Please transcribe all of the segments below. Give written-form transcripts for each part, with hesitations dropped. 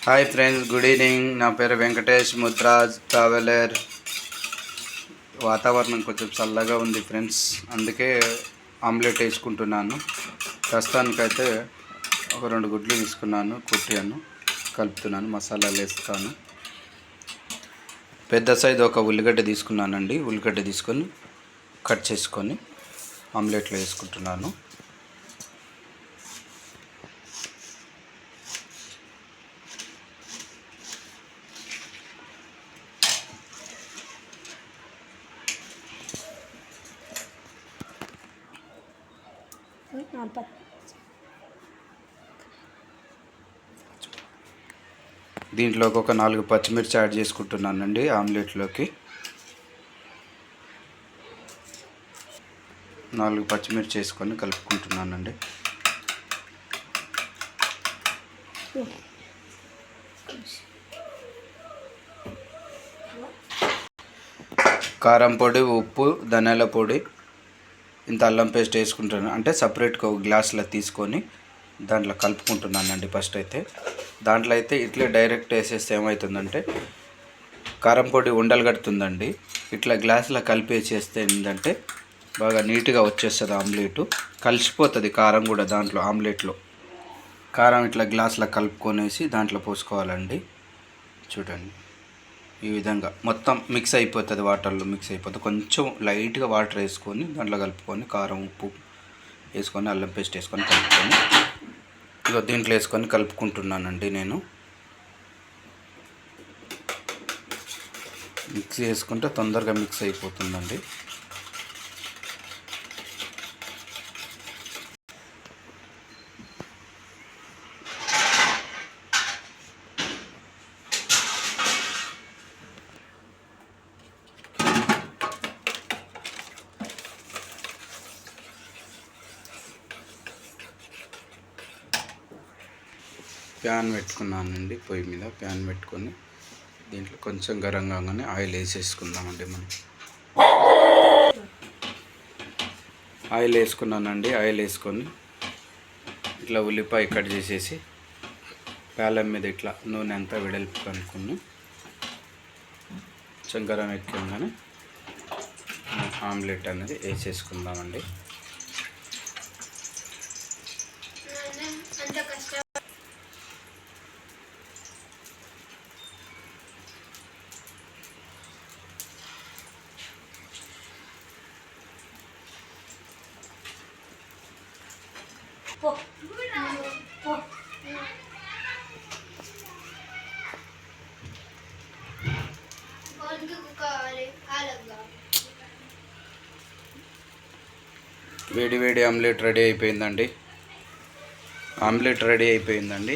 Hi friends, good evening. నా పేరు Venkatesh Mudiraj traveller. వాతావరణం కొంచెం చల్లగా ఉంది ఫ్రెండ్స్, అందుకే ఆమ్లెట్ వేసుకుంటున్నాను. ప్రస్తుతానికైతే ఒక 2 గుడ్లు తీసుకున్నాను, కుట్టాను, కలుపుతున్నాను, మసాలాలు వేస్తాను. పెద్ద సైజు ఒక ఉల్లిగడ్డ తీసుకున్నానండి. ఉల్లిగడ్డ తీసుకొని కట్ చేసుకొని ఆమ్లెట్లో వేసుకుంటున్నాను. దీంట్లోకి ఒక 4 పచ్చిమిర్చి యాడ్ చేసుకుంటున్నానండి. ఆమ్లెట్లోకి 4 పచ్చిమిర్చి వేసుకొని కలుపుకుంటున్నానండి. కారం పొడి, ఉప్పు, ధనియాల పొడి, ఇంత అల్లం పేస్ట్ వేసుకుంటున్నాను. అంటే సపరేట్గా ఒక గ్లాసులో తీసుకొని దాంట్లో కలుపుకుంటున్నానండి. ఫస్ట్ అయితే దాంట్లో అయితే ఇట్లా డైరెక్ట్ వేసేస్తే ఏమవుతుందంటే కారం పొడి ఉండలు కడుతుందండి. ఇట్లా గ్లాసులో కలిపేసేస్తే ఏంటంటే బాగా నీట్గా వచ్చేస్తుంది ఆమ్లెట్. కలిసిపోతుంది కారం కూడా దాంట్లో. ఆమ్లెట్లో కారం ఇట్లా గ్లాసులో కలుపుకొనేసి దాంట్లో పోసుకోవాలండి. చూడండి, ఈ విధంగా మొత్తం మిక్స్ అయిపోతుంది. వాటర్లో మిక్స్ అయిపోతుంది. కొంచెం లైట్గా వాటర్ వేసుకొని దాంట్లో కలుపుకొని కారం, ఉప్పు వేసుకొని అల్లం పేస్ట్ వేసుకొని కలుపుకొని ఇక దీంట్లో వేసుకొని కలుపుకుంటున్నానండి. నేను మిక్స్ చేసుకుంటే తొందరగా మిక్స్ అయిపోతుందండి. ప్యాన్ పెట్టుకున్నానండి. పొయ్యి మీద ప్యాన్ పెట్టుకొని దీంట్లో కొంచెం గరం కాగానే ఆయిల్ వేసేసుకుందామండి. మనం ఆయిల్ వేసుకున్నానండి. ఆయిల్ వేసుకొని ఇట్లా ఉల్లిపాయ కట్ చేసేసి ప్యాలెం మీద ఇట్లా నూనె అంతా వెడల్పు కనుక్కొని కొంచెం గరం ఎక్కగానే ఆమ్లెట్ అనేది వేసేసుకుందామండి. వేడి వేడి ఆమ్లెట్ రెడీ అయిపోయిందండి. ఆమ్లెట్ రెడీ అయిపోయిందండి.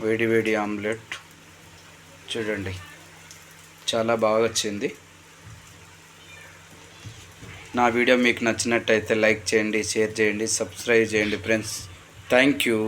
వేడి వేడి ఆమ్లెట్ చూడండి, చాలా బాగా వచ్చింది. నా వీడియో మీకు నచ్చినట్టయితే లైక్ చేయండి, షేర్ చేయండి, సబ్స్క్రైబ్ చేయండి ఫ్రెండ్స్. Thank you.